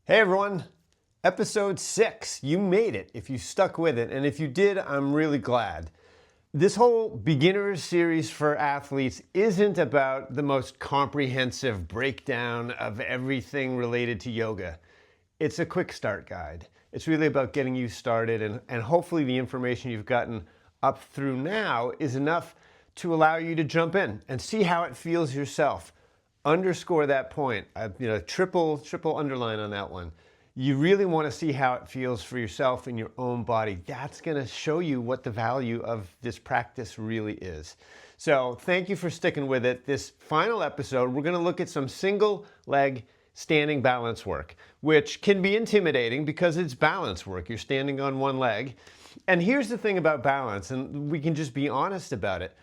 Hey everyone, episode 6. You made it if you stuck with it, and if you did, I'm really glad. This whole beginner series for athletes isn't about the most comprehensive breakdown of everything related to yoga. It's a quick start guide. It's really about getting you started, and hopefully the information you've gotten up through now is enough to allow you to jump in and see how it feels yourself. Underscore that point. Triple underline on that one. You really want to see how it feels for yourself in your own body. That's going to show you what the value of this practice really is. So thank you for sticking with it. This final episode, we're going to look at some single leg standing balance work, which can be intimidating because it's balance work. You're standing on one leg. And here's the thing about balance, and we can just be honest about it.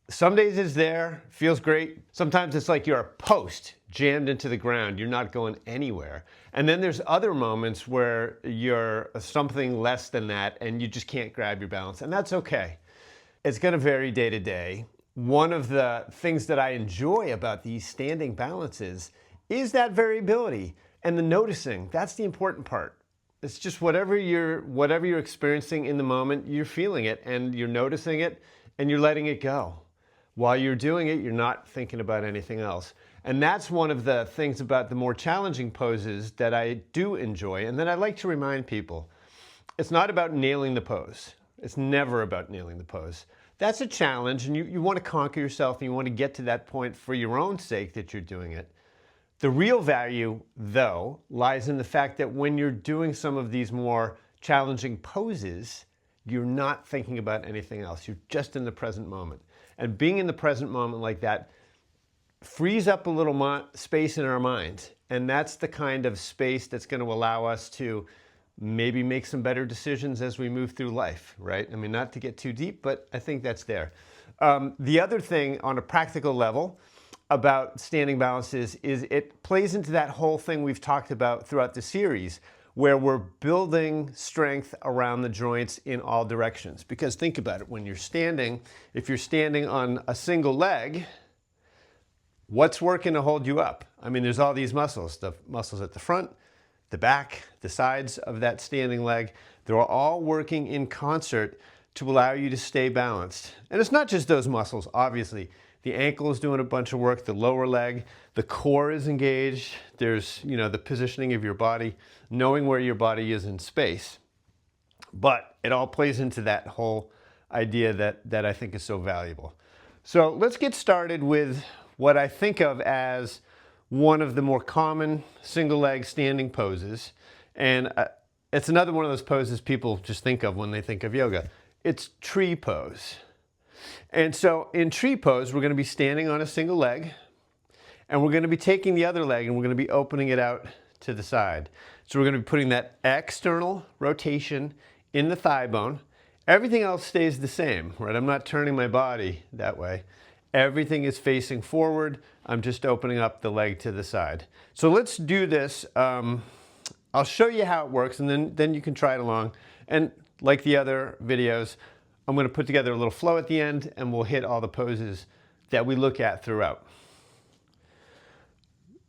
Some days it's there, feels great. Sometimes it's like you're a post jammed into the ground. You're not going anywhere. And then there's other moments where you're something less than that and you just can't grab your balance. And that's okay. It's going to vary day to day. One of the things that I enjoy about these standing balances is that variability and the noticing. That's the important part. It's just whatever you're experiencing in the moment, you're feeling it and you're noticing it and you're letting it go. While you're doing it, you're not thinking about anything else. And that's one of the things about the more challenging poses that I do enjoy and that I like to remind people. It's not about nailing the pose. It's never about nailing the pose. That's a challenge, and you want to conquer yourself and you want to get to that point for your own sake that you're doing it. The real value, though, lies in the fact that when you're doing some of these more challenging poses, you're not thinking about anything else. You're just in the present moment. And being in the present moment like that frees up a little space in our mind. And that's the kind of space that's going to allow us to maybe make some better decisions as we move through life, right? I mean, not to get too deep, but I think that's there. The other thing on a practical level about standing balances is it plays into that whole thing we've talked about throughout the series, where we're building strength around the joints in all directions. Because think about it, when you're standing, if you're standing on a single leg, what's working to hold you up? I mean, there's all these muscles, the muscles at the front, the back, the sides of that standing leg. They're all working in concert to allow you to stay balanced. And it's not just those muscles, obviously. The ankle is doing a bunch of work, the lower leg, the core is engaged. There's, the positioning of your body, knowing where your body is in space. But it all plays into that whole idea that I think is so valuable. So let's get started with what I think of as one of the more common single leg standing poses. And it's another one of those poses people just think of when they think of yoga. It's tree pose. And so in tree pose, we're going to be standing on a single leg, and we're going to be taking the other leg and we're going to be opening it out to the side. So we're going to be putting that external rotation in the thigh bone. Everything else stays the same, right? I'm not turning my body that way. Everything is facing forward. I'm just opening up the leg to the side. So let's do this. I'll show you how it works, and then you can try it along. And like the other videos, I'm going to put together a little flow at the end, and we'll hit all the poses that we look at throughout.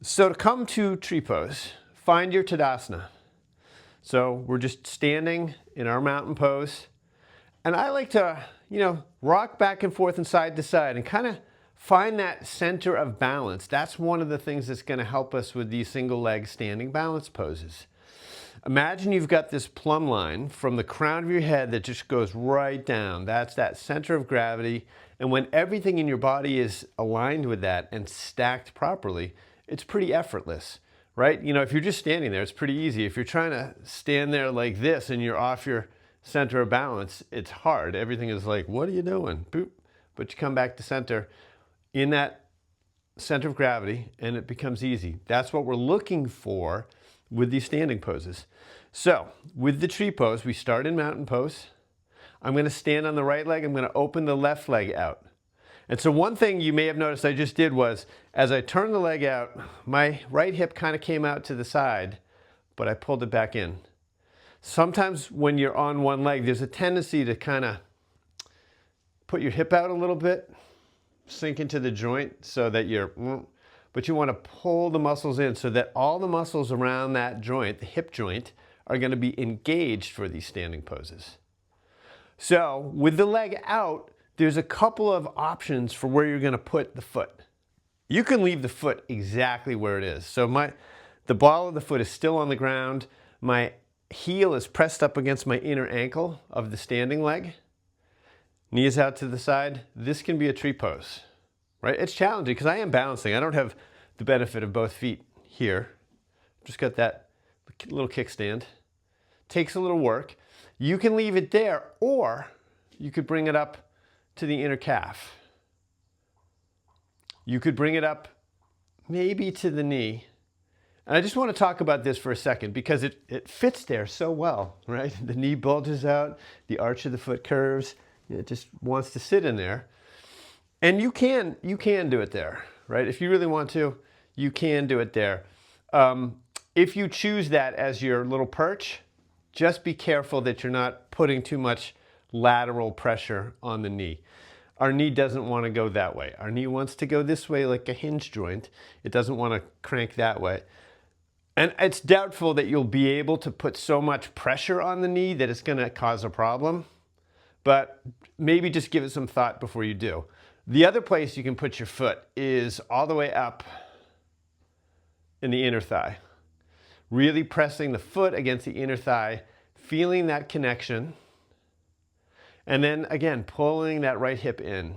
So to come to tree pose, find your Tadasana. So we're just standing in our mountain pose. And I like to, rock back and forth and side to side and kind of find that center of balance. That's one of the things that's going to help us with these single leg standing balance poses. Imagine you've got this plumb line from the crown of your head that just goes right down. That's that center of gravity. And when everything in your body is aligned with that and stacked properly, it's pretty effortless, right? If you're just standing there, it's pretty easy. If you're trying to stand there like this and you're off your center of balance, it's hard. Everything is like, what are you doing? Boop. But you come back to center in that center of gravity and it becomes easy. That's what we're looking for with these standing poses. So with the tree pose, we start in mountain pose. I'm going to stand on the right leg. I'm going to open the left leg out. And so one thing you may have noticed I just did was, as I turned the leg out, my right hip kind of came out to the side, but I pulled it back in. Sometimes when you're on one leg, there's a tendency to kind of put your hip out a little bit, sink into the joint so that you're, but you want to pull the muscles in so that all the muscles around that joint, the hip joint, are going to be engaged for these standing poses. So with the leg out, there's a couple of options for where you're going to put the foot. You can leave the foot exactly where it is. So the ball of the foot is still on the ground. My heel is pressed up against my inner ankle of the standing leg. Knee is out to the side. This can be a tree pose, right? It's challenging because I am balancing. I don't have the benefit of both feet here. Just got that little kickstand. Takes a little work. You can leave it there, or you could bring it up to the inner calf. You could bring it up maybe to the knee. And I just want to talk about this for a second because it fits there so well, right? The knee bulges out, the arch of the foot curves. It just wants to sit in there. And you can do it there, right? If you really want to, you can do it there. If you choose that as your little perch, just be careful that you're not putting too much lateral pressure on the knee. Our knee doesn't want to go that way. Our knee wants to go this way like a hinge joint. It doesn't want to crank that way. And it's doubtful that you'll be able to put so much pressure on the knee that it's going to cause a problem. But maybe just give it some thought before you do. The other place you can put your foot is all the way up in the inner thigh. Really pressing the foot against the inner thigh, feeling that connection. And then again, pulling that right hip in.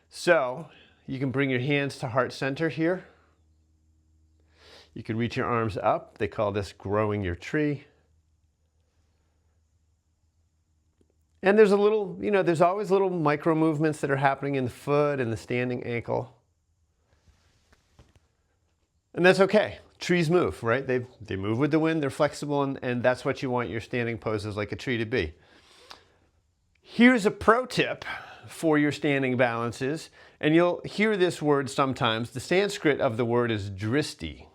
So you can bring your hands to heart center here. You can reach your arms up. They call this growing your tree. And there's there's always little micro movements that are happening in the foot and the standing ankle. And that's okay. Trees move, right? They move with the wind, they're flexible, and that's what you want your standing poses like a tree to be. Here's a pro tip for your standing balances, and you'll hear this word sometimes. The Sanskrit of the word is dristi.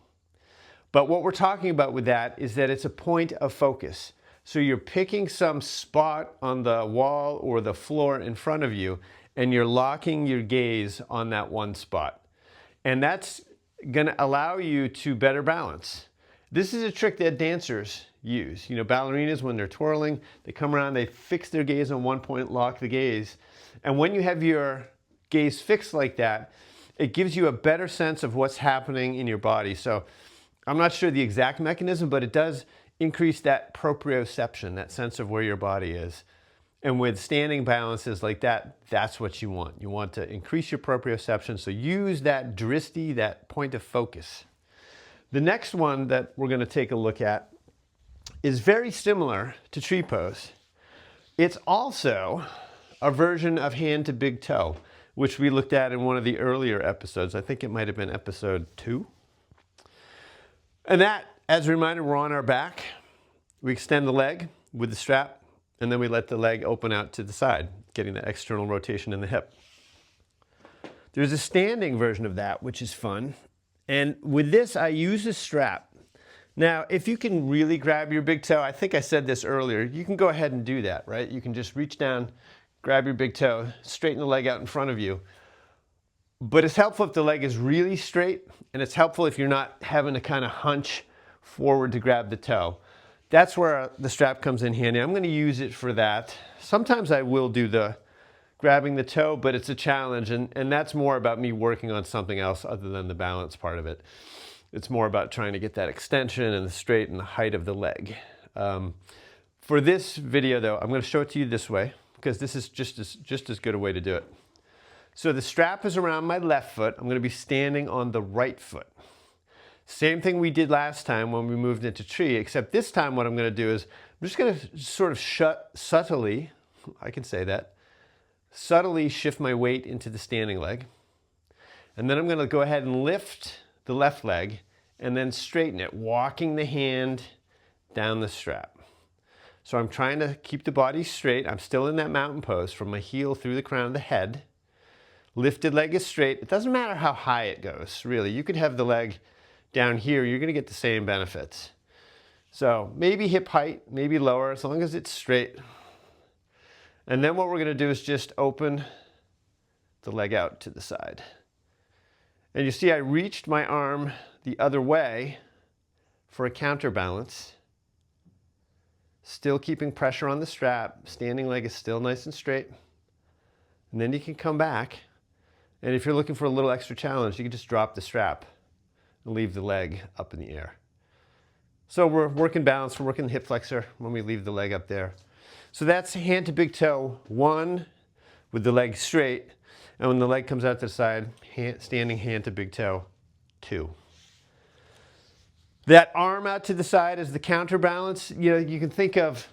But what we're talking about with that is that it's a point of focus. So you're picking some spot on the wall or the floor in front of you, and you're locking your gaze on that one spot. And that's going to allow you to better balance. This is a trick that dancers use. Ballerinas, when they're twirling, they come around, they fix their gaze on one point, lock the gaze. And when you have your gaze fixed like that, it gives you a better sense of what's happening in your body. So I'm not sure the exact mechanism, but it does increase that proprioception, that sense of where your body is. And with standing balances like that, that's what you want. You want to increase your proprioception, so use that dristi, that point of focus. The next one that we're going to take a look at is very similar to tree pose. It's also a version of hand to big toe, which we looked at in one of the earlier episodes. I think it might have been episode 2. And that, as a reminder, we're on our back. We extend the leg with the strap, and then we let the leg open out to the side, getting that external rotation in the hip. There's a standing version of that, which is fun. And with this, I use a strap. Now, if you can really grab your big toe, I think I said this earlier, you can go ahead and do that, right? You can just reach down, grab your big toe, straighten the leg out in front of you. But it's helpful if the leg is really straight, and it's helpful if you're not having to kind of hunch forward to grab the toe. That's where the strap comes in handy. I'm going to use it for that. Sometimes I will do the grabbing the toe, but it's a challenge, and that's more about me working on something else other than the balance part of it. It's more about trying to get that extension and the straight and the height of the leg. For this video, though, I'm going to show it to you this way, because this is just as good a way to do it. So the strap is around my left foot. I'm going to be standing on the right foot. Same thing we did last time when we moved into tree, except this time what I'm going to do is I'm just going to sort of subtly, I can say that, subtly shift my weight into the standing leg. And then I'm going to go ahead and lift the left leg and then straighten it, walking the hand down the strap. So I'm trying to keep the body straight. I'm still in that mountain pose from my heel through the crown of the head. Lifted leg is straight. It doesn't matter how high it goes, really. You could have the leg down here, you're going to get the same benefits. So maybe hip height, maybe lower, as long as it's straight. And then what we're going to do is just open the leg out to the side. And you see I reached my arm the other way for a counterbalance. Still keeping pressure on the strap. Standing leg is still nice and straight. And then you can come back. And if you're looking for a little extra challenge, you can just drop the strap and leave the leg up in the air. So we're working balance, we're working the hip flexor when we leave the leg up there. So that's hand to big toe 1 with the leg straight. And when the leg comes out to the side, standing hand to big toe 2. That arm out to the side is the counterbalance. You know, you can think of,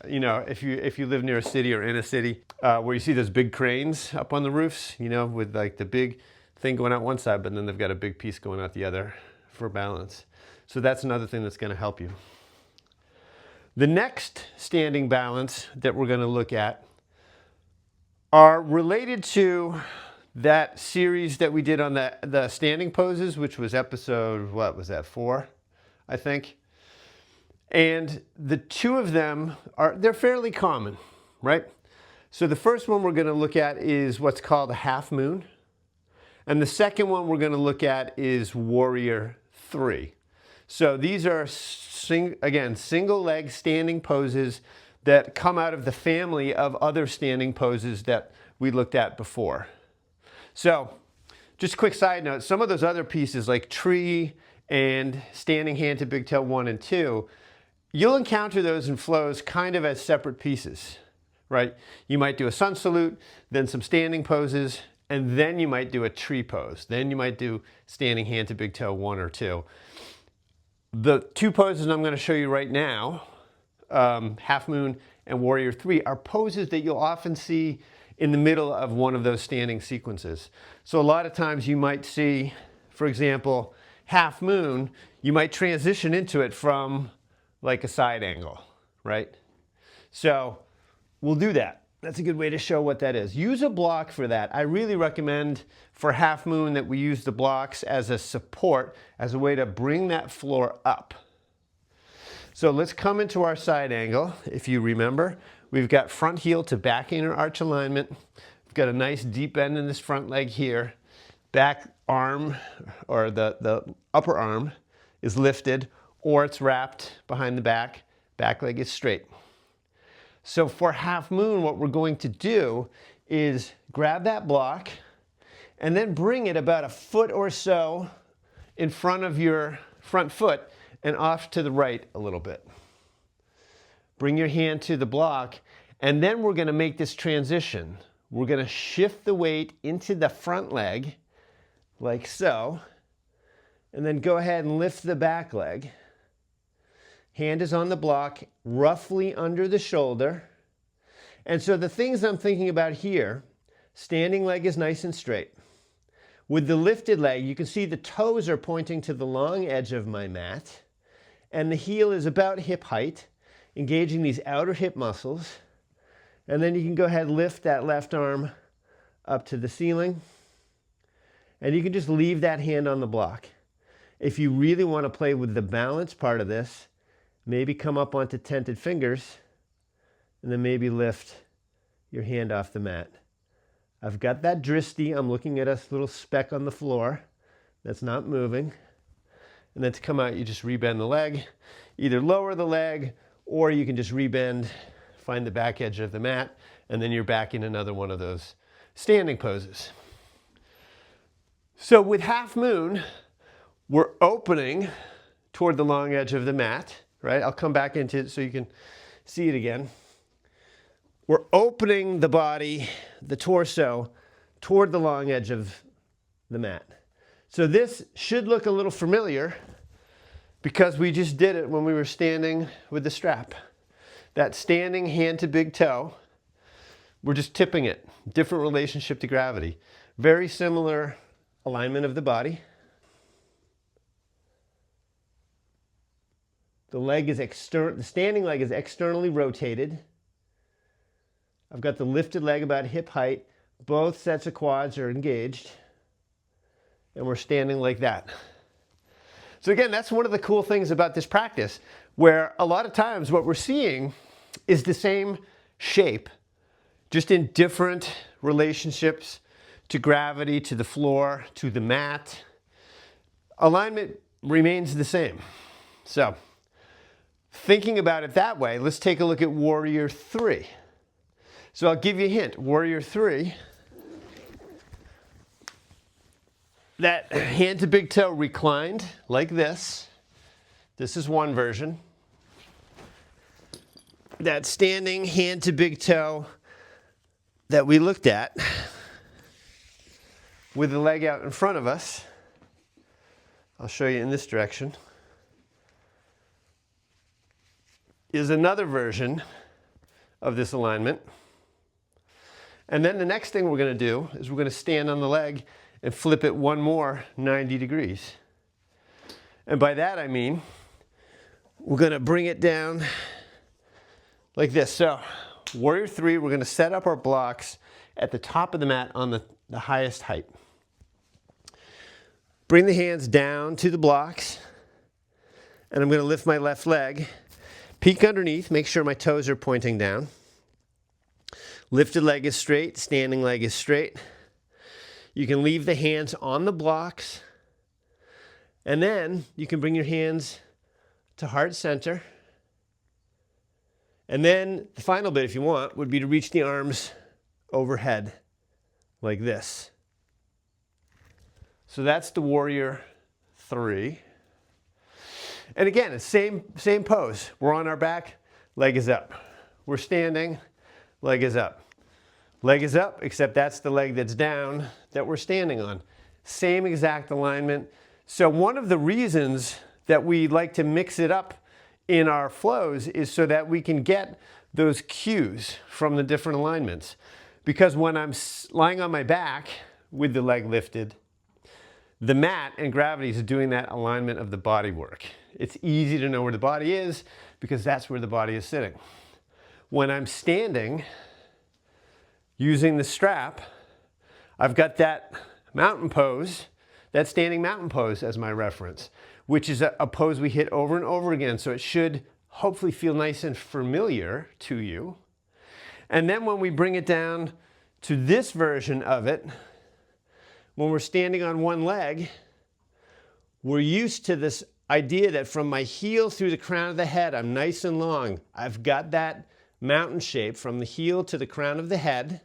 you know, if you live near a city or in a city where you see those big cranes up on the roofs, you know, with like the big thing going out one side, but then they've got a big piece going out the other for balance. So that's another thing that's going to help you. The next standing balance that we're going to look at are related to that series that we did on the standing poses, which was episode, what was that, 4, I think. And the two of them they're fairly common, right? So the first one we're going to look at is what's called a half moon. And the second one we're going to look at is warrior 3. So these are, again, single leg standing poses that come out of the family of other standing poses that we looked at before. So just a quick side note, some of those other pieces like tree and standing hand to big toe 1 and 2, you'll encounter those in flows kind of as separate pieces, right? You might do a sun salute, then some standing poses, and then you might do a tree pose. Then you might do standing hand to big toe 1 or 2. The two poses I'm going to show you right now, half moon and warrior 3, are poses that you'll often see in the middle of one of those standing sequences. So a lot of times you might see, for example, half moon, you might transition into it from like a side angle, right? So we'll do that. That's a good way to show what that is. Use a block for that. I really recommend for half moon that we use the blocks as a support, as a way to bring that floor up. So let's come into our side angle. If you remember, we've got front heel to back inner arch alignment. We've got a nice deep bend in this front leg here. Back arm, or the upper arm, is lifted, or it's wrapped behind the back. Back leg is straight. So for half moon, what we're going to do is grab that block and then bring it about a foot or so in front of your front foot and off to the right a little bit. Bring your hand to the block, and then we're going to make this transition. We're going to shift the weight into the front leg, like so, and then go ahead and lift the back leg. Hand is on the block, roughly under the shoulder. And so the things I'm thinking about here, standing leg is nice and straight. With the lifted leg, you can see the toes are pointing to the long edge of my mat, and the heel is about hip height, engaging these outer hip muscles. And then you can go ahead and lift that left arm up to the ceiling, and you can just leave that hand on the block. If you really want to play with the balance part of this, maybe come up onto tented fingers, and then maybe lift your hand off the mat. I've got that dristi. I'm looking at a little speck on the floor that's not moving. And then to come out, you just rebend the leg. Either lower the leg, or you can just rebend, find the back edge of the mat, and then you're back in another one of those standing poses. So with half moon, we're opening toward the long edge of the mat, right? I'll come back into it so you can see it again. We're opening the body, the torso, toward the long edge of the mat. So this should look a little familiar because we just did it when we were standing with the strap. That standing hand to big toe, we're just tipping it. Different relationship to gravity. Very similar alignment of the body. The standing leg is externally rotated. I've got the lifted leg about hip height. Both sets of quads are engaged. And we're standing like that. So again, that's one of the cool things about this practice, where a lot of times what we're seeing is the same shape, just in different relationships to gravity, to the floor, to the mat. Alignment remains the same. So, thinking about it that way, let's take a look at Warrior 3. So I'll give you a hint. Warrior 3, that hand to big toe reclined like this. This is one version. That standing hand to big toe that we looked at with the leg out in front of us. I'll show you in this direction. Is another version of this alignment. And then the next thing we're going to do is we're going to stand on the leg and flip it one more 90 degrees. And by that I mean we're going to bring it down like this. So Warrior 3, we're going to set up our blocks at the top of the mat on the highest height. Bring the hands down to the blocks, and I'm going to lift my left leg. Peek underneath, make sure my toes are pointing down. Lifted leg is straight, standing leg is straight. You can leave the hands on the blocks, and then you can bring your hands to heart center. And then the final bit, if you want, would be to reach the arms overhead like this. So that's the Warrior 3. And again, it's same pose. We're on our back, leg is up. We're standing, leg is up. Leg is up, except that's the leg that's down that we're standing on. Same exact alignment. So one of the reasons that we like to mix it up in our flows is so that we can get those cues from the different alignments. Because when I'm lying on my back with the leg lifted, the mat and gravity is doing that alignment of the body work. It's easy to know where the body is because that's where the body is sitting. When I'm standing, using the strap, I've got that mountain pose, that standing mountain pose as my reference, which is a pose we hit over and over again, so it should hopefully feel nice and familiar to you. And then when we bring it down to this version of it, when we're standing on one leg, we're used to this idea that from my heel through the crown of the head, I'm nice and long. I've got that mountain shape from the heel to the crown of the head,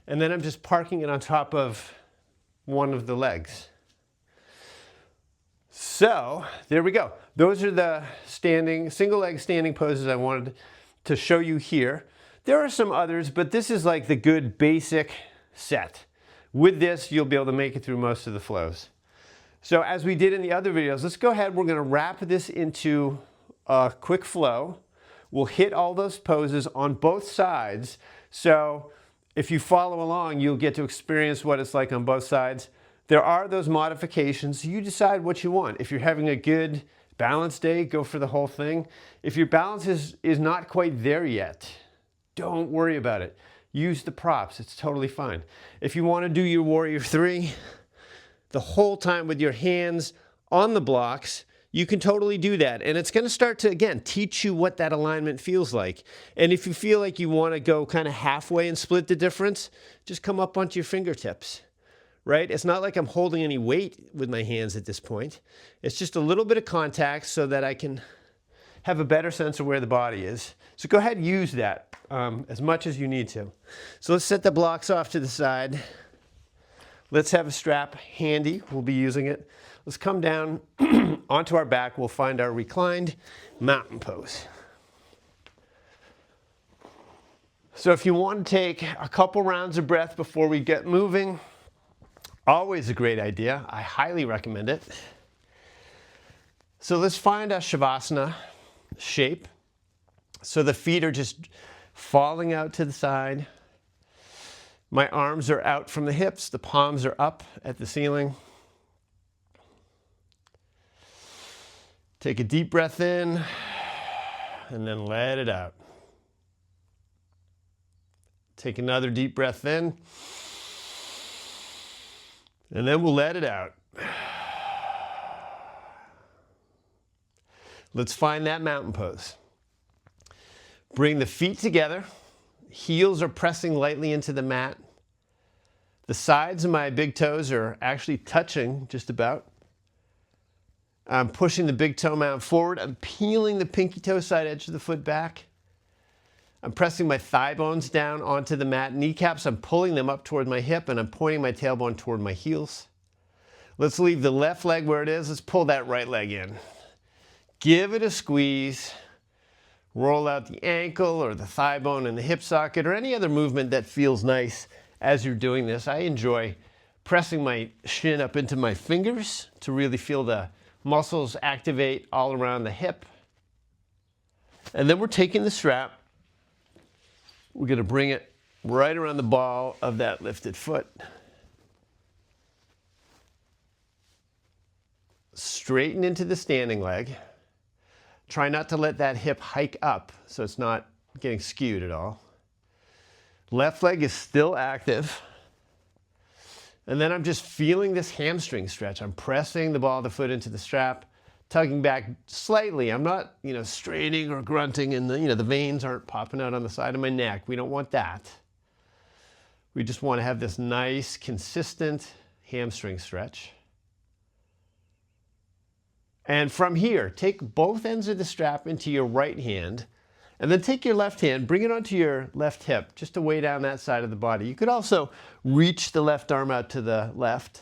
and then I'm just parking it on top of one of the legs. So there we go. Those are the single leg standing poses I wanted to show you here. There are some others, but this is like the good basic set. With this, you'll be able to make it through most of the flows. So as we did in the other videos, let's go ahead. We're going to wrap this into a quick flow. We'll hit all those poses on both sides. So if you follow along, you'll get to experience what it's like on both sides. There are those modifications. You decide what you want. If you're having a good balance day, go for the whole thing. If your balance is not quite there yet, don't worry about it. Use the props. It's totally fine. If you want to do your Warrior 3 the whole time with your hands on the blocks, you can totally do that. And it's going to start to, again, teach you what that alignment feels like. And if you feel like you want to go kind of halfway and split the difference, just come up onto your fingertips, right? It's not like I'm holding any weight with my hands at this point. It's just a little bit of contact so that I can have a better sense of where the body is. So go ahead and use that as much as you need to. So let's set the blocks off to the side. Let's have a strap handy. We'll be using it. Let's come down onto our back. We'll find our reclined mountain pose. So if you want to take a couple rounds of breath before we get moving, always a great idea. I highly recommend it. So let's find a Shavasana shape. So the feet are just falling out to the side. My arms are out from the hips. The palms are up at the ceiling. Take a deep breath in and then let it out. Take another deep breath in and then we'll let it out. Let's find that mountain pose. Bring the feet together. Heels are pressing lightly into the mat. The sides of my big toes are actually touching just about. I'm pushing the big toe mount forward. I'm peeling the pinky toe side edge of the foot back. I'm pressing my thigh bones down onto the mat. Kneecaps, I'm pulling them up toward my hip, and I'm pointing my tailbone toward my heels. Let's leave the left leg where it is. Let's pull that right leg in. Give it a squeeze. Roll out the ankle or the thigh bone in the hip socket or any other movement that feels nice as you're doing this. I enjoy pressing my shin up into my fingers to really feel the muscles activate all around the hip. And then we're taking the strap. We're going to bring it right around the ball of that lifted foot. Straighten into the standing leg. Try not to let that hip hike up so it's not getting skewed at all. Left leg is still active. And then I'm just feeling this hamstring stretch. I'm pressing the ball of the foot into the strap, tugging back slightly. I'm not, straining or grunting, and the veins aren't popping out on the side of my neck. We don't want that. We just want to have this nice, consistent hamstring stretch. And from here, take both ends of the strap into your right hand, and then take your left hand, bring it onto your left hip, just to weigh down that side of the body. You could also reach the left arm out to the left.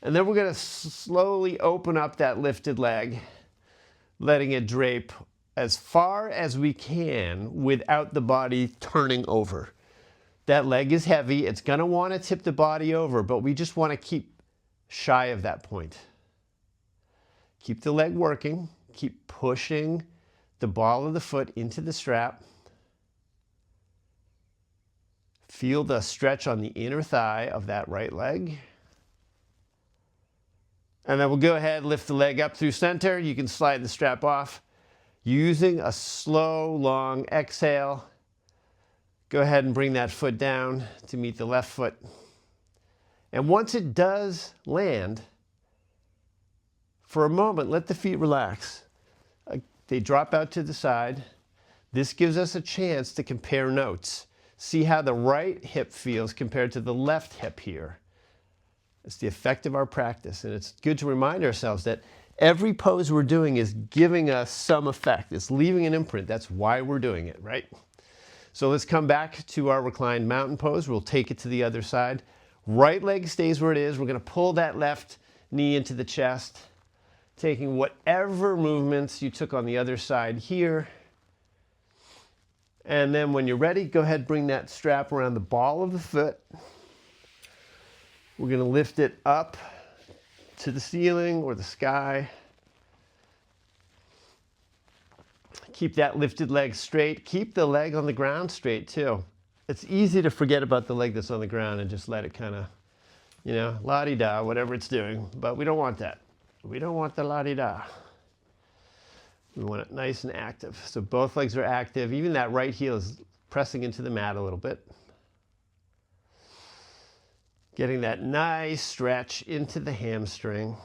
And then we're going to slowly open up that lifted leg, letting it drape as far as we can without the body turning over. That leg is heavy. It's going to want to tip the body over, but we just want to keep shy of that point. Keep the leg working. Keep pushing the ball of the foot into the strap. Feel the stretch on the inner thigh of that right leg. And then we'll go ahead, lift the leg up through center. You can slide the strap off. Using a slow, long exhale, go ahead and bring that foot down to meet the left foot. And once it does land, for a moment, let the feet relax. They drop out to the side. This gives us a chance to compare notes. See how the right hip feels compared to the left hip here. It's the effect of our practice, and it's good to remind ourselves that every pose we're doing is giving us some effect. It's leaving an imprint. That's why we're doing it, right? So let's come back to our reclined mountain pose. We'll take it to the other side. Right leg stays where it is. We're going to pull that left knee into the chest, taking whatever movements you took on the other side here. And then when you're ready, go ahead and bring that strap around the ball of the foot. We're going to lift it up to the ceiling or the sky. Keep that lifted leg straight. Keep the leg on the ground straight too. It's easy to forget about the leg that's on the ground and just let it kind of, la-di-da, whatever it's doing. But we don't want that. We don't want the la-di-da. We want it nice and active. So both legs are active. Even that right heel is pressing into the mat a little bit. Getting that nice stretch into the hamstring.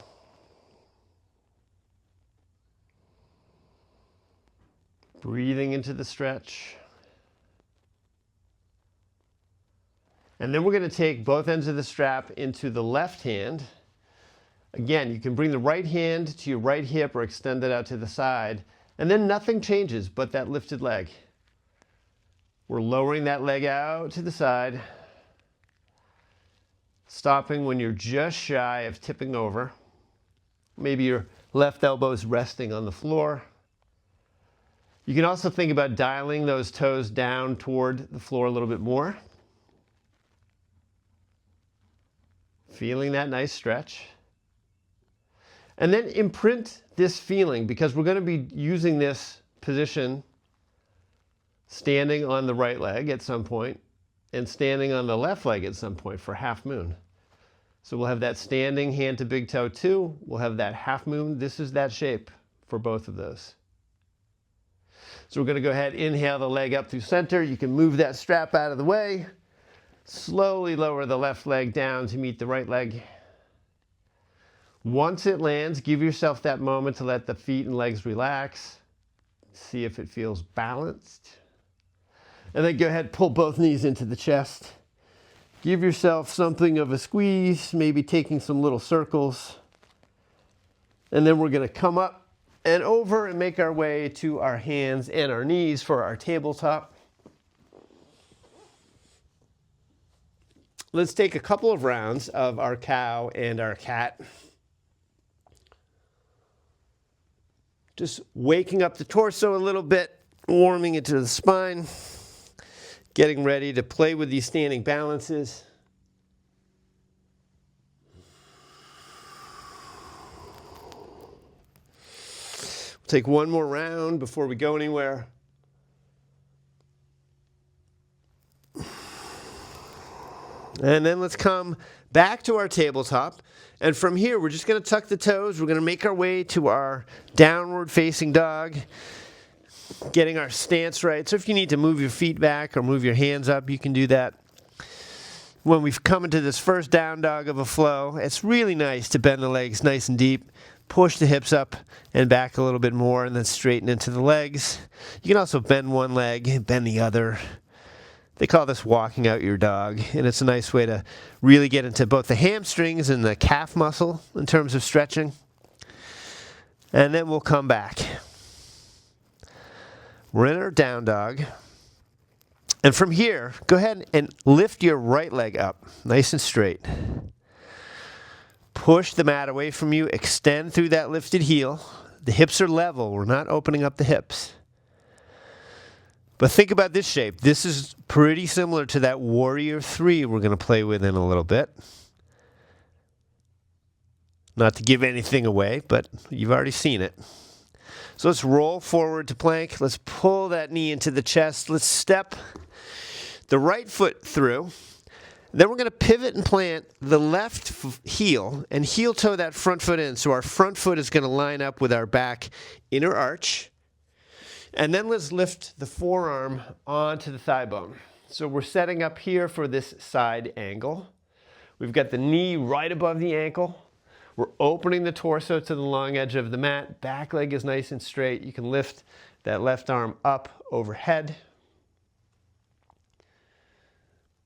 Breathing into the stretch. And then we're going to take both ends of the strap into the left hand. Again, you can bring the right hand to your right hip or extend it out to the side. And then nothing changes but that lifted leg. We're lowering that leg out to the side. Stopping when you're just shy of tipping over. Maybe your left elbow is resting on the floor. You can also think about dialing those toes down toward the floor a little bit more. Feeling that nice stretch. And then imprint this feeling, because we're going to be using this position standing on the right leg at some point and standing on the left leg at some point for half moon. So we'll have that standing hand to big toe 2. We'll have that half moon. This is that shape for both of those. So we're going to go ahead, inhale the leg up through center. You can move that strap out of the way. Slowly lower the left leg down to meet the right leg. Once it lands, give yourself that moment to let the feet and legs relax. See if it feels balanced. And then go ahead, pull both knees into the chest. Give yourself something of a squeeze, maybe taking some little circles. And then we're going to come up and over and make our way to our hands and our knees for our tabletop. Let's take a couple of rounds of our cow and our cat. Just waking up the torso a little bit, warming it to the spine, getting ready to play with these standing balances. We'll take one more round before we go anywhere. And then let's come back to our tabletop. And from here, we're just going to tuck the toes. We're going to make our way to our downward facing dog, getting our stance right. So if you need to move your feet back or move your hands up, you can do that. When we've come into this first down dog of a flow, it's really nice to bend the legs nice and deep, push the hips up and back a little bit more, and then straighten into the legs. You can also bend one leg, bend the other. They call this walking out your dog, and it's a nice way to really get into both the hamstrings and the calf muscle in terms of stretching. And then we'll come back. We're in our down dog. And from here, go ahead and lift your right leg up, nice and straight. Push the mat away from you, extend through that lifted heel. The hips are level, we're not opening up the hips. But think about this shape. This is pretty similar to that Warrior 3 we're going to play with in a little bit. Not to give anything away, but you've already seen it. So let's roll forward to plank. Let's pull that knee into the chest. Let's step the right foot through. Then we're going to pivot and plant the left heel and heel toe that front foot in. So our front foot is going to line up with our back inner arch. And then let's lift the forearm onto the thigh bone. So we're setting up here for this side angle. We've got the knee right above the ankle. We're opening the torso to the long edge of the mat. Back leg is nice and straight. You can lift that left arm up overhead.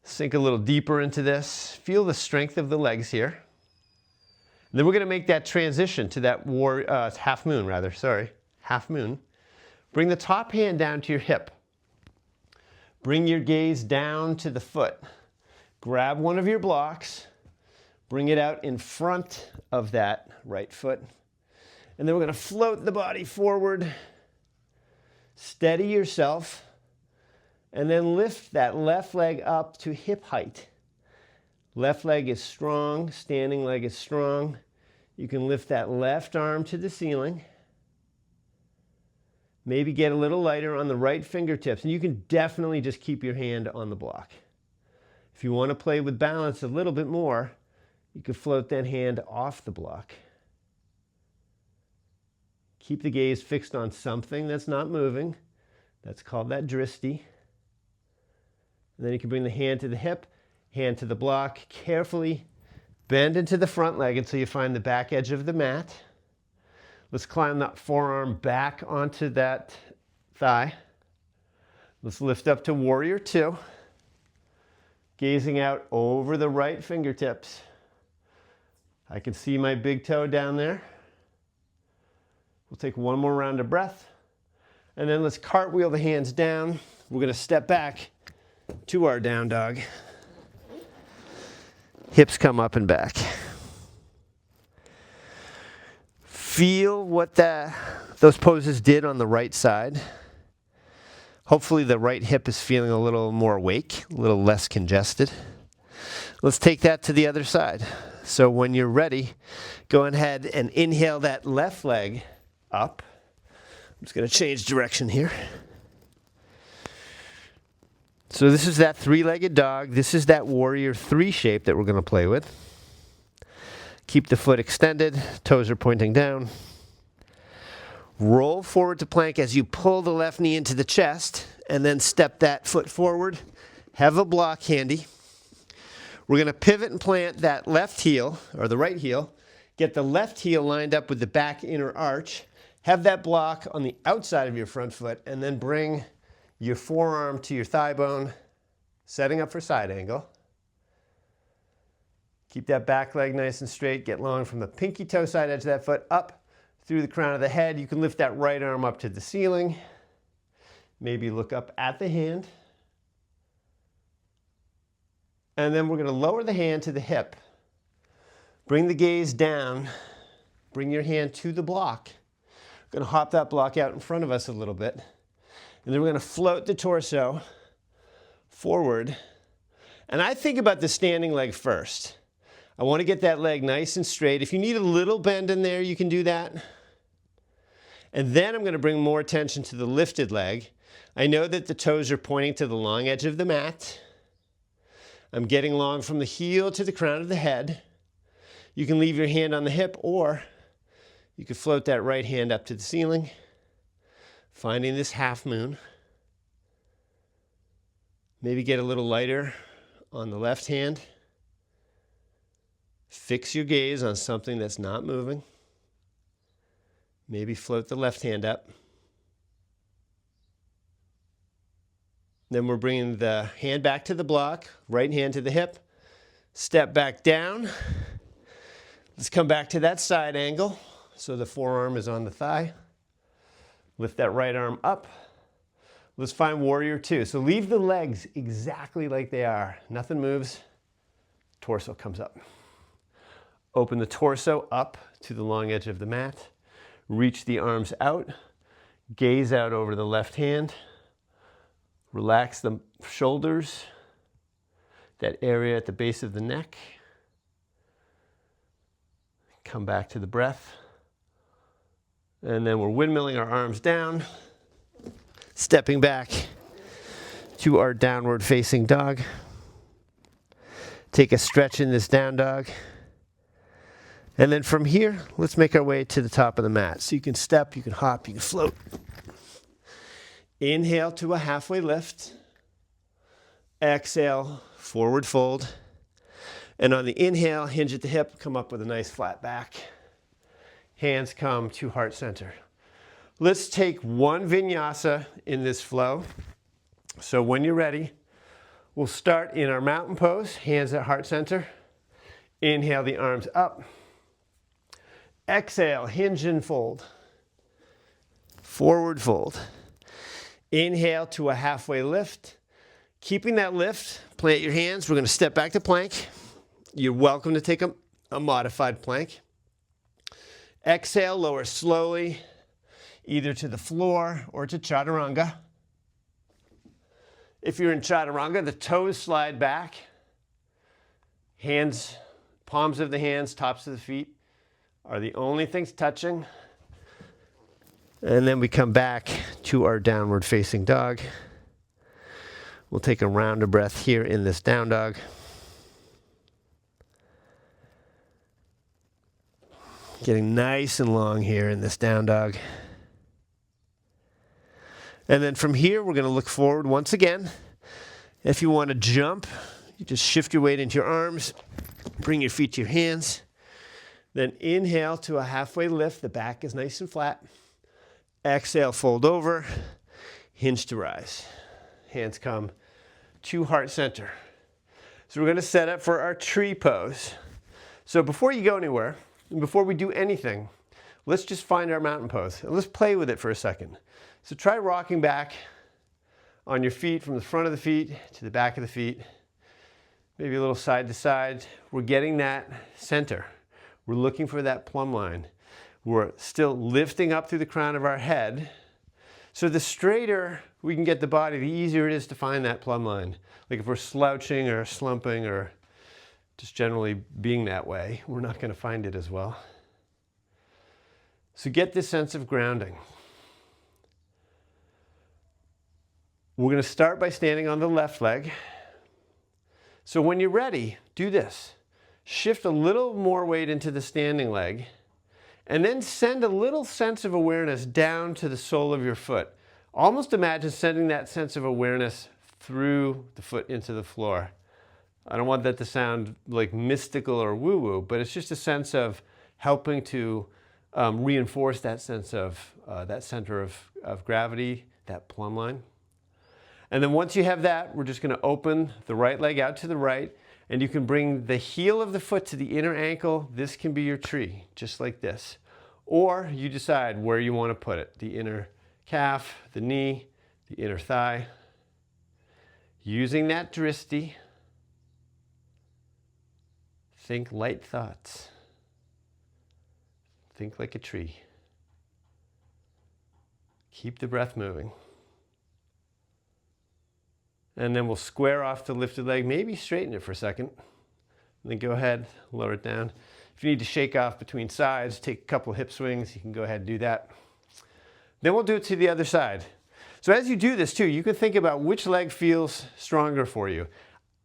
Sink a little deeper into this. Feel the strength of the legs here. And then we're going to make that transition to that half moon. Bring the top hand down to your hip. Bring your gaze down to the foot. Grab one of your blocks. Bring it out in front of that right foot. And then we're going to float the body forward. Steady yourself. And then lift that left leg up to hip height. Left leg is strong. Standing leg is strong. You can lift that left arm to the ceiling. Maybe get a little lighter on the right fingertips. And you can definitely just keep your hand on the block. If you want to play with balance a little bit more, you can float that hand off the block. Keep the gaze fixed on something that's not moving. That's called that dristi. And then you can bring the hand to the hip, hand to the block. Carefully bend into the front leg until you find the back edge of the mat. Let's climb that forearm back onto that thigh. Let's lift up to Warrior 2. Gazing out over the right fingertips. I can see my big toe down there. We'll take one more round of breath. And then let's cartwheel the hands down. We're going to step back to our down dog. Hips come up and back. Feel what those poses did on the right side. Hopefully the right hip is feeling a little more awake, a little less congested. Let's take that to the other side. So when you're ready, go ahead and inhale that left leg up. I'm just going to change direction here. So this is that three-legged dog. This is that Warrior 3 shape that we're going to play with. Keep the foot extended, toes are pointing down. Roll forward to plank as you pull the left knee into the chest, and then step that foot forward. Have a block handy. We're going to pivot and plant that left heel, or the right heel. Get the left heel lined up with the back inner arch. Have that block on the outside of your front foot, and then bring your forearm to your thigh bone, setting up for side angle. Keep that back leg nice and straight. Get long from the pinky toe side edge of that foot up through the crown of the head. You can lift that right arm up to the ceiling. Maybe look up at the hand. And then we're going to lower the hand to the hip. Bring the gaze down. Bring your hand to the block. We're going to hop that block out in front of us a little bit. And then we're going to float the torso forward. And I think about the standing leg first. I want to get that leg nice and straight. If you need a little bend in there, you can do that. And then I'm going to bring more attention to the lifted leg. I know that the toes are pointing to the long edge of the mat. I'm getting long from the heel to the crown of the head. You can leave your hand on the hip, or you could float that right hand up to the ceiling, finding this half moon. Maybe get a little lighter on the left hand. Fix your gaze on something that's not moving. Maybe float the left hand up. Then we're bringing the hand back to the block, right hand to the hip. Step back down. Let's come back to that side angle. So the forearm is on the thigh. Lift that right arm up. Let's find warrior two. So leave the legs exactly like they are. Nothing moves. Torso comes up. Open the torso up to the long edge of the mat. Reach the arms out. Gaze out over the left hand. Relax the shoulders, that area at the base of the neck. Come back to the breath. And then we're windmilling our arms down, stepping back to our downward facing dog. Take a stretch in this down dog. And then from here, let's make our way to the top of the mat. So you can step, you can hop, you can float. Inhale to a halfway lift. Exhale, forward fold. And on the inhale, hinge at the hip, come up with a nice flat back. Hands come to heart center. Let's take one vinyasa in this flow. So when you're ready, we'll start in our mountain pose, hands at heart center. Inhale the arms up. Exhale, hinge and fold. Forward fold. Inhale to a halfway lift. Keeping that lift, plant your hands. We're going to step back to plank. You're welcome to take a modified plank. Exhale, lower slowly, either to the floor or to chaturanga. If you're in chaturanga, the toes slide back. Hands, palms of the hands, tops of the feet are the only things touching. And then we come back to our downward facing dog. We'll take a round of breath here in this down dog. Getting nice and long here in this down dog. And then from here, we're going to look forward once again. If you want to jump, you just shift your weight into your arms, bring your feet to your hands. Then inhale to a halfway lift. The back is nice and flat. Exhale, fold over, hinge to rise. Hands come to heart center. So we're going to set up for our tree pose. So before you go anywhere, and before we do anything, let's just find our mountain pose. And let's play with it for a second. So try rocking back on your feet from the front of the feet to the back of the feet. Maybe a little side to side. We're getting that center. We're looking for that plumb line. We're still lifting up through the crown of our head. So the straighter we can get the body, the easier it is to find that plumb line. Like if we're slouching or slumping or just generally being that way, we're not going to find it as well. So get this sense of grounding. We're going to start by standing on the left leg. So when you're ready, do this. Shift a little more weight into the standing leg. And then send a little sense of awareness down to the sole of your foot. Almost imagine sending that sense of awareness through the foot into the floor. I don't want that to sound like mystical or woo-woo, but it's just a sense of helping to reinforce that sense of that center of gravity, that plumb line. And then once you have that, we're just going to open the right leg out to the right, And you can bring the heel of the foot to the inner ankle. This can be your tree, just like this. Or you decide where you want to put it. The inner calf, the knee, the inner thigh. Using that dristi, think light thoughts. Think like a tree. Keep the breath moving. And then we'll square off the lifted leg, maybe straighten it for a second. And then go ahead, lower it down. If you need to shake off between sides, take a couple hip swings, you can go ahead and do that. Then we'll do it to the other side. So as you do this too, you can think about which leg feels stronger for you.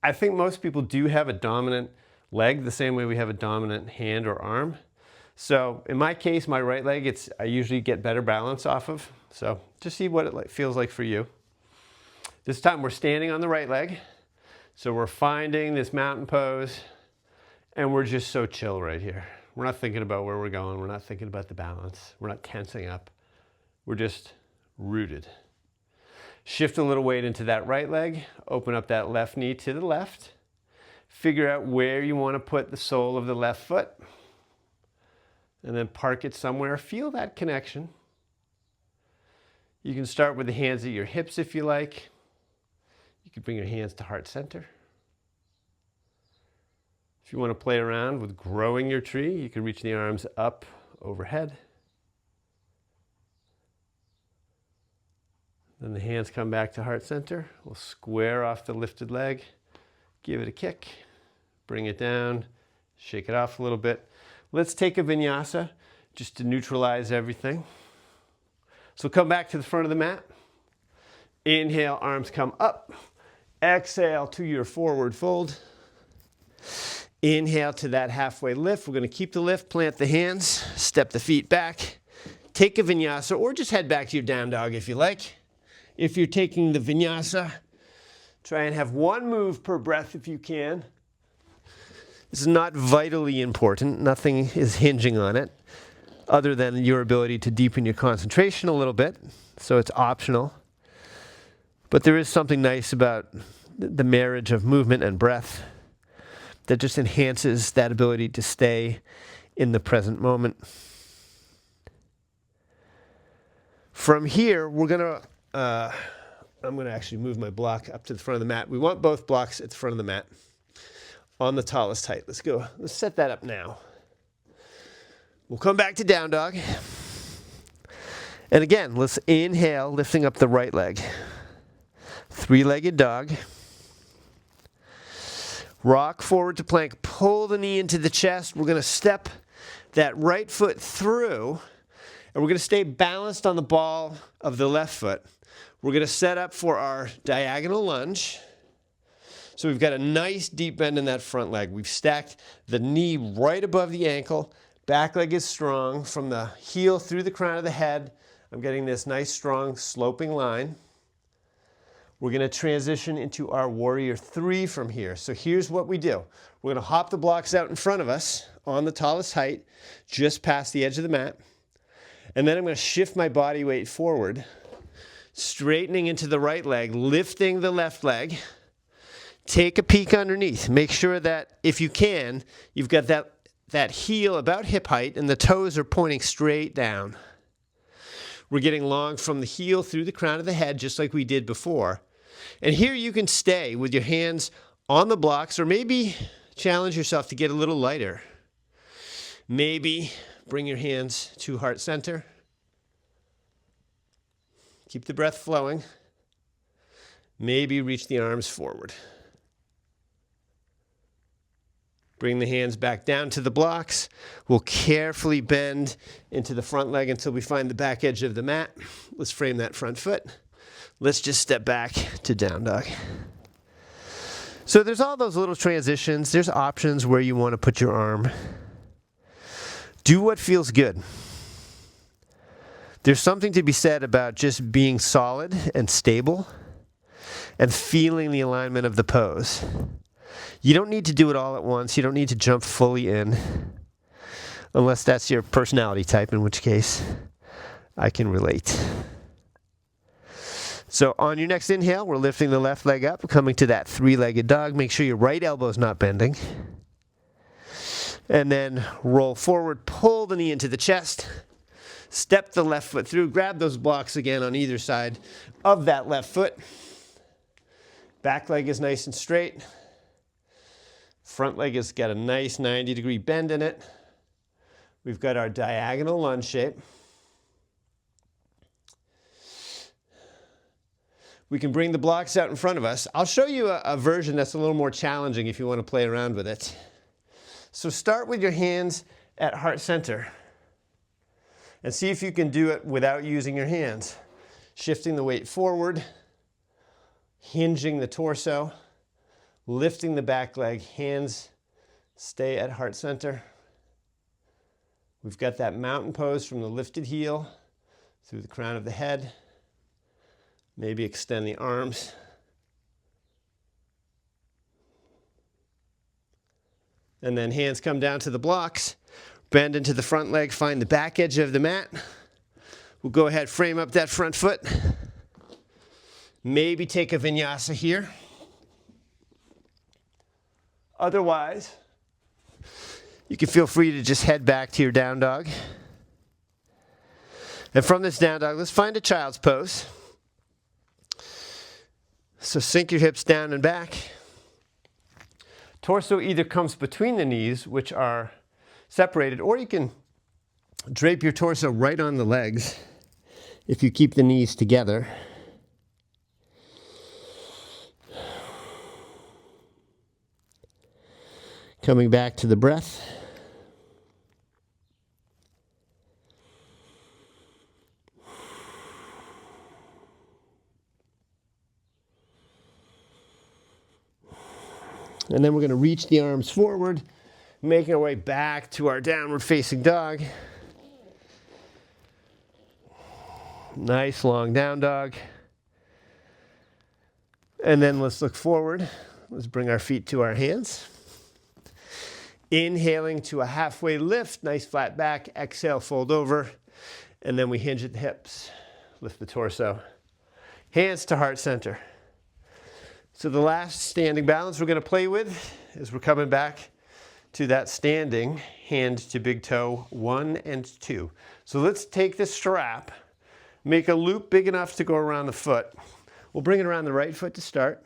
I think most people do have a dominant leg the same way we have a dominant hand or arm. So in my case, my right leg, I usually get better balance off of. So just see what it feels like for you. This time we're standing on the right leg. So we're finding this mountain pose and we're just so chill right here. We're not thinking about where we're going. We're not thinking about the balance. We're not tensing up. We're just rooted. Shift a little weight into that right leg. Open up that left knee to the left. Figure out where you want to put the sole of the left foot. And then park it somewhere. Feel that connection. You can start with the hands at your hips if you like. You can bring your hands to heart center. If you want to play around with growing your tree, you can reach the arms up overhead. Then the hands come back to heart center. We'll square off the lifted leg. Give it a kick. Bring it down. Shake it off a little bit. Let's take a vinyasa just to neutralize everything. So come back to the front of the mat. Inhale, arms come up. Exhale to your forward fold. Inhale to that halfway lift. We're going to keep the lift, plant the hands, step the feet back. Take a vinyasa or just head back to your down dog if you like. If you're taking the vinyasa, try and have one move per breath if you can. This is not vitally important. Nothing is hinging on it other than your ability to deepen your concentration a little bit. So it's optional. But there is something nice about the marriage of movement and breath that just enhances that ability to stay in the present moment. From here, I'm going to actually move my block up to the front of the mat. We want both blocks at the front of the mat on the tallest height. Let's go. Let's set that up now. We'll come back to down dog. And again, let's inhale, lifting up the right leg. Three-legged dog. Rock forward to plank. Pull the knee into the chest. We're going to step that right foot through, and we're going to stay balanced on the ball of the left foot. We're going to set up for our diagonal lunge. So we've got a nice deep bend in that front leg. We've stacked the knee right above the ankle. Back leg is strong. From the heel through the crown of the head, I'm getting this nice, strong, sloping line. We're going to transition into our warrior three from here. So here's what we do. We're going to hop the blocks out in front of us on the tallest height, just past the edge of the mat. And then I'm going to shift my body weight forward, straightening into the right leg, lifting the left leg. Take a peek underneath. Make sure that, if you can, you've got that heel about hip height and the toes are pointing straight down. We're getting long from the heel through the crown of the head, just like we did before. And here you can stay with your hands on the blocks, or maybe challenge yourself to get a little lighter. Maybe bring your hands to heart center. Keep the breath flowing. Maybe reach the arms forward. Bring the hands back down to the blocks. We'll carefully bend into the front leg until we find the back edge of the mat. Let's frame that front foot. Let's just step back to down dog. So there's all those little transitions. There's options where you want to put your arm. Do what feels good. There's something to be said about just being solid and stable and feeling the alignment of the pose. You don't need to do it all at once. You don't need to jump fully in, unless that's your personality type, in which case I can relate. So on your next inhale, we're lifting the left leg up, coming to that three-legged dog. Make sure your right elbow is not bending. And then roll forward, pull the knee into the chest, step the left foot through, grab those blocks again on either side of that left foot. Back leg is nice and straight. Front leg has got a nice 90-degree bend in it. We've got our diagonal lunge shape. We can bring the blocks out in front of us. I'll show you a version that's a little more challenging if you want to play around with it. So start with your hands at heart center and see if you can do it without using your hands. Shifting the weight forward, hinging the torso, lifting the back leg, hands stay at heart center. We've got that mountain pose from the lifted heel through the crown of the head. Maybe extend the arms. And then hands come down to the blocks. Bend into the front leg, find the back edge of the mat. We'll go ahead, frame up that front foot. Maybe take a vinyasa here. Otherwise, you can feel free to just head back to your down dog. And from this down dog, let's find a child's pose. So sink your hips down and back. Torso either comes between the knees, which are separated, or you can drape your torso right on the legs if you keep the knees together. Coming back to the breath. And then we're going to reach the arms forward, making our way back to our downward facing dog. Nice long down dog. And then let's look forward. Let's bring our feet to our hands. Inhaling to a halfway lift, nice flat back. Exhale, fold over. And then we hinge at the hips. Lift the torso. Hands to heart center. So the last standing balance we're going to play with is we're coming back to that standing hand to big toe 1 and 2. So let's take this strap, make a loop big enough to go around the foot. We'll bring it around the right foot to start.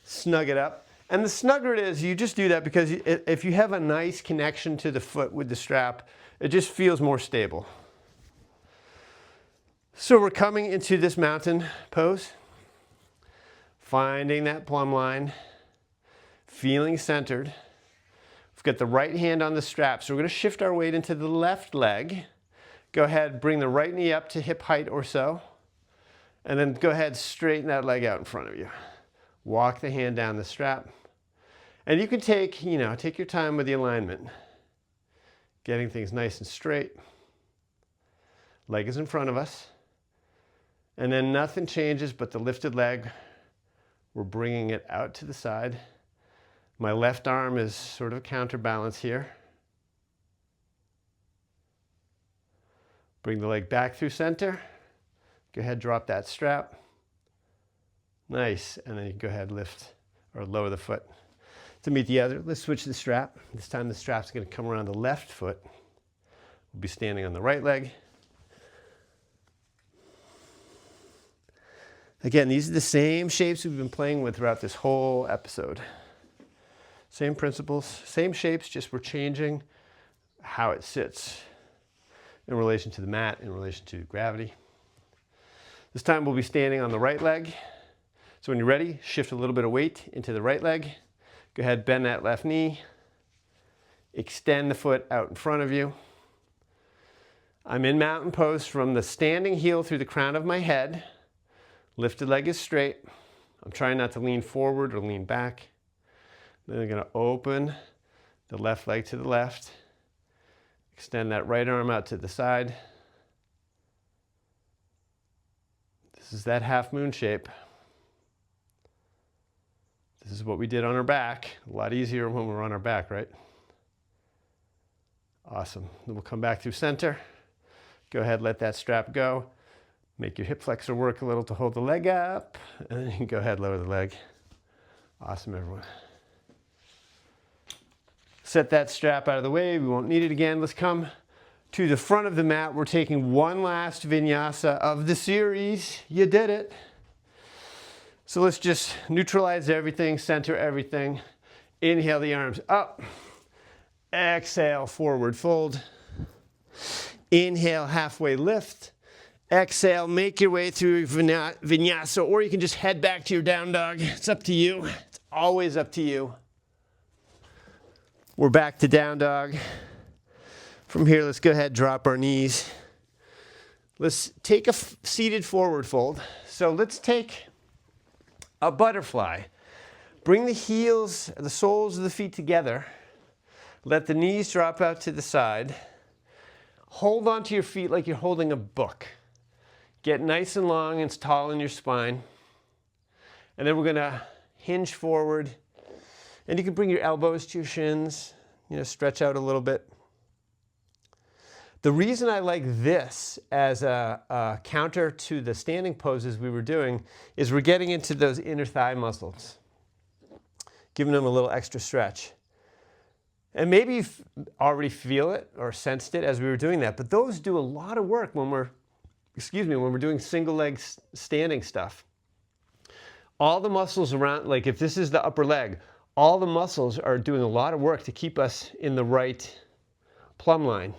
Snug it up. And the snugger it is, you just do that because if you have a nice connection to the foot with the strap, it just feels more stable. So we're coming into this mountain pose. Finding that plumb line, feeling centered. We've got the right hand on the strap, so we're going to shift our weight into the left leg. Go ahead, bring the right knee up to hip height or so, and then go ahead, straighten that leg out in front of you. Walk the hand down the strap, and you can take your time with the alignment, getting things nice and straight. Leg is in front of us, and then nothing changes but the lifted leg. We're bringing it out to the side. My left arm is sort of counterbalance here. Bring the leg back through center. Go ahead, drop that strap. Nice, and then you can go ahead, lift or lower the foot to meet the other. Let's switch the strap. This time the strap's going to come around the left foot. We'll be standing on the right leg. Again, these are the same shapes we've been playing with throughout this whole episode. Same principles, same shapes, just we're changing how it sits in relation to the mat, in relation to gravity. This time we'll be standing on the right leg. So when you're ready, shift a little bit of weight into the right leg. Go ahead, bend that left knee. Extend the foot out in front of you. I'm in mountain pose from the standing heel through the crown of my head. Lifted leg is straight. I'm trying not to lean forward or lean back. Then I'm going to open the left leg to the left. Extend that right arm out to the side. This is that half moon shape. This is what we did on our back. A lot easier when we're on our back, right? Awesome. Then we'll come back through center. Go ahead, let that strap go. Make your hip flexor work a little to hold the leg up, and then you can go ahead, lower the leg. Awesome, everyone. Set that strap out of the way. We won't need it again. Let's come to the front of the mat. We're taking one last vinyasa of the series. You did it. So let's just neutralize everything, center everything. Inhale the arms up. Exhale, forward fold. Inhale, halfway lift. Exhale, make your way through vinyasa, or you can just head back to your down dog. It's up to you. It's always up to you. We're back to down dog. From here, let's go ahead and drop our knees. Let's take a seated forward fold. So let's take a butterfly. Bring the heels, the soles of the feet together. Let the knees drop out to the side. Hold onto your feet like you're holding a book. Get nice and long and tall in your spine. And then we're going to hinge forward. And you can bring your elbows to your shins, stretch out a little bit. The reason I like this as a counter to the standing poses we were doing is we're getting into those inner thigh muscles, giving them a little extra stretch. And maybe you already feel it or sensed it as we were doing that, but those do a lot of work when we're doing single leg standing stuff. All the muscles around, like if this is the upper leg, all the muscles are doing a lot of work to keep us in the right plumb line.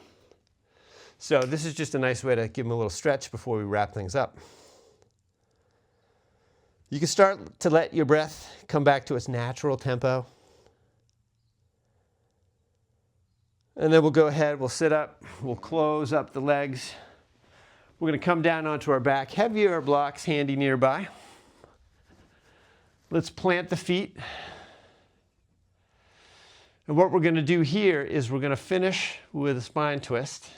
So this is just a nice way to give them a little stretch before we wrap things up. You can start to let your breath come back to its natural tempo. And then we'll go ahead, we'll sit up, we'll close up the legs. We're going to come down onto our back, heavier blocks handy nearby. Let's plant the feet. And what we're going to do here is we're going to finish with a spine twist.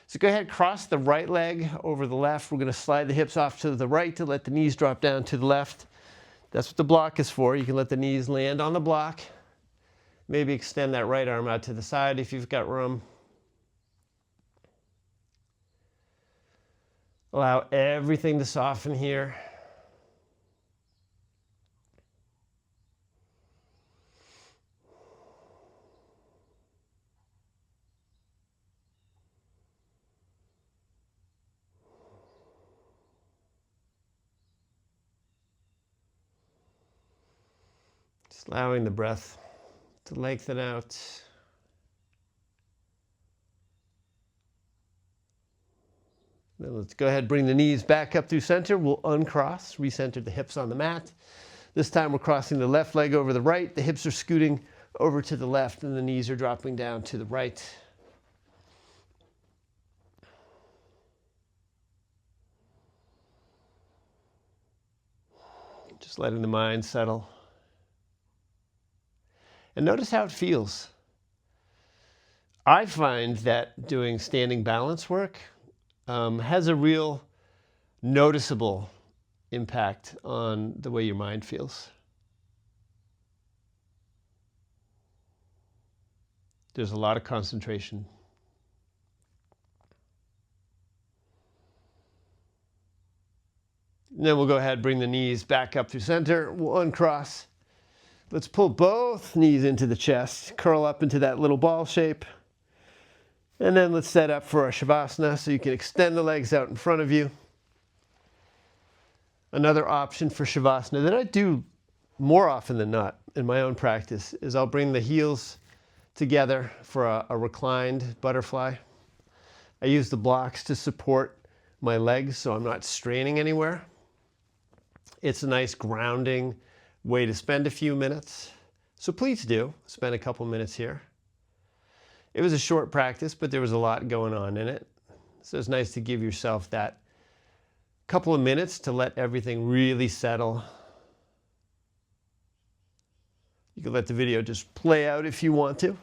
So go ahead, cross the right leg over the left. We're going to slide the hips off to the right to let the knees drop down to the left. That's what the block is for. You can let the knees land on the block. Maybe extend that right arm out to the side if you've got room. Allow everything to soften here. Just allowing the breath to lengthen out. Then let's go ahead and bring the knees back up through center. We'll uncross, recenter the hips on the mat. This time we're crossing the left leg over the right. The hips are scooting over to the left and the knees are dropping down to the right. Just letting the mind settle. And notice how it feels. I find that doing standing balance work has a real noticeable impact on the way your mind feels. There's a lot of concentration. And then we'll go ahead and bring the knees back up through center. We'll uncross. Let's pull both knees into the chest, curl up into that little ball shape. And then let's set up for our Shavasana so you can extend the legs out in front of you. Another option for Shavasana that I do more often than not in my own practice is I'll bring the heels together for a reclined butterfly. I use the blocks to support my legs so I'm not straining anywhere. It's a nice grounding way to spend a few minutes. So please do spend a couple minutes here. It was a short practice, but there was a lot going on in it. So it's nice to give yourself that couple of minutes to let everything really settle. You can let the video just play out if you want to.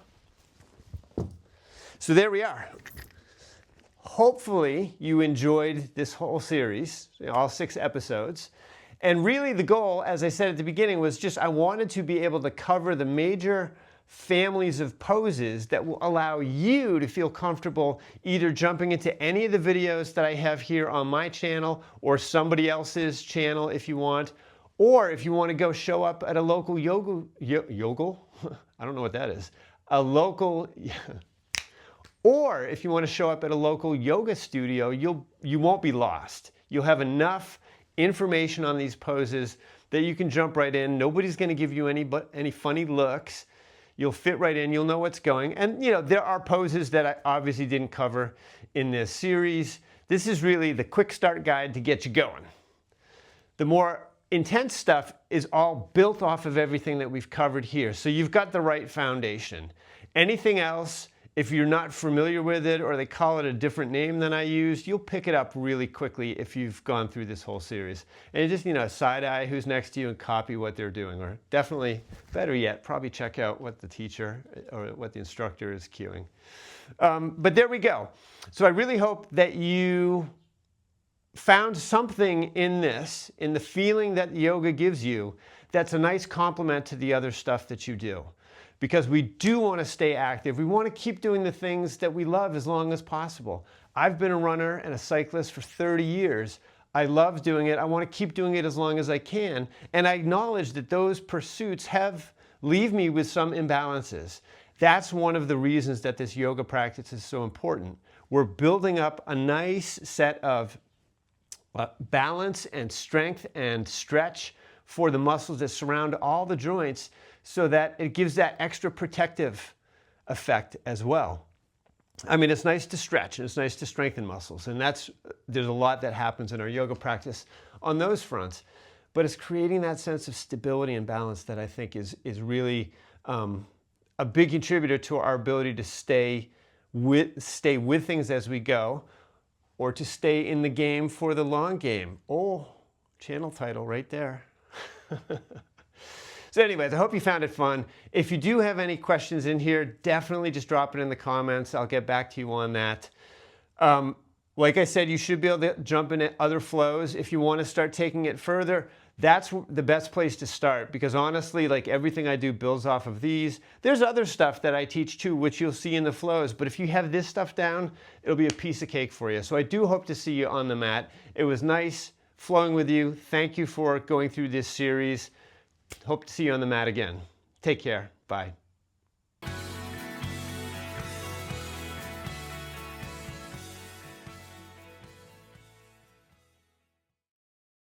So there we are. Hopefully you enjoyed this whole series, all 6 episodes. And really the goal, as I said at the beginning, was just I wanted to be able to cover the major families of poses that will allow you to feel comfortable either jumping into any of the videos that I have here on my channel or somebody else's channel if you want, or if you want to go show up at a local yoga, I don't know what that is, a local, or if you want to show up at a local yoga studio, you won't be lost. You'll have enough information on these poses that you can jump right in. Nobody's going to give you any funny looks. You'll fit right in. You'll know what's going. And you know, there are poses that I obviously didn't cover in this series. This is really the quick start guide to get you going. The more intense stuff is all built off of everything that we've covered here. So you've got the right foundation. Anything else, if you're not familiar with it or they call it a different name than I used, you'll pick it up really quickly if you've gone through this whole series. And you just, you know, side eye who's next to you and copy what they're doing. Or definitely, better yet, probably check out what the teacher or what the instructor is cueing. But there we go. So I really hope that you found something in this, in the feeling that yoga gives you, that's a nice complement to the other stuff that you do. Because we do want to stay active. We want to keep doing the things that we love as long as possible. I've been a runner and a cyclist for 30 years. I love doing it. I want to keep doing it as long as I can. And I acknowledge that those pursuits leave me with some imbalances. That's one of the reasons that this yoga practice is so important. We're building up a nice set of balance and strength and stretch for the muscles that surround all the joints, so that it gives that extra protective effect as well. I mean, it's nice to stretch and it's nice to strengthen muscles, and there's a lot that happens in our yoga practice on those fronts, but it's creating that sense of stability and balance that I think is really a big contributor to our ability to stay with things as we go, or to stay in the game for the long game. Oh, channel title right there. So anyways, I hope you found it fun. If you do have any questions in here, definitely just drop it in the comments. I'll get back to you on that. Like I said, you should be able to jump into other flows. If you want to start taking it further, that's the best place to start, because honestly, like everything I do builds off of these. There's other stuff that I teach too, which you'll see in the flows, but if you have this stuff down, it'll be a piece of cake for you. So I do hope to see you on the mat. It was nice flowing with you. Thank you for going through this series. Hope to see you on the mat again. Take care. Bye.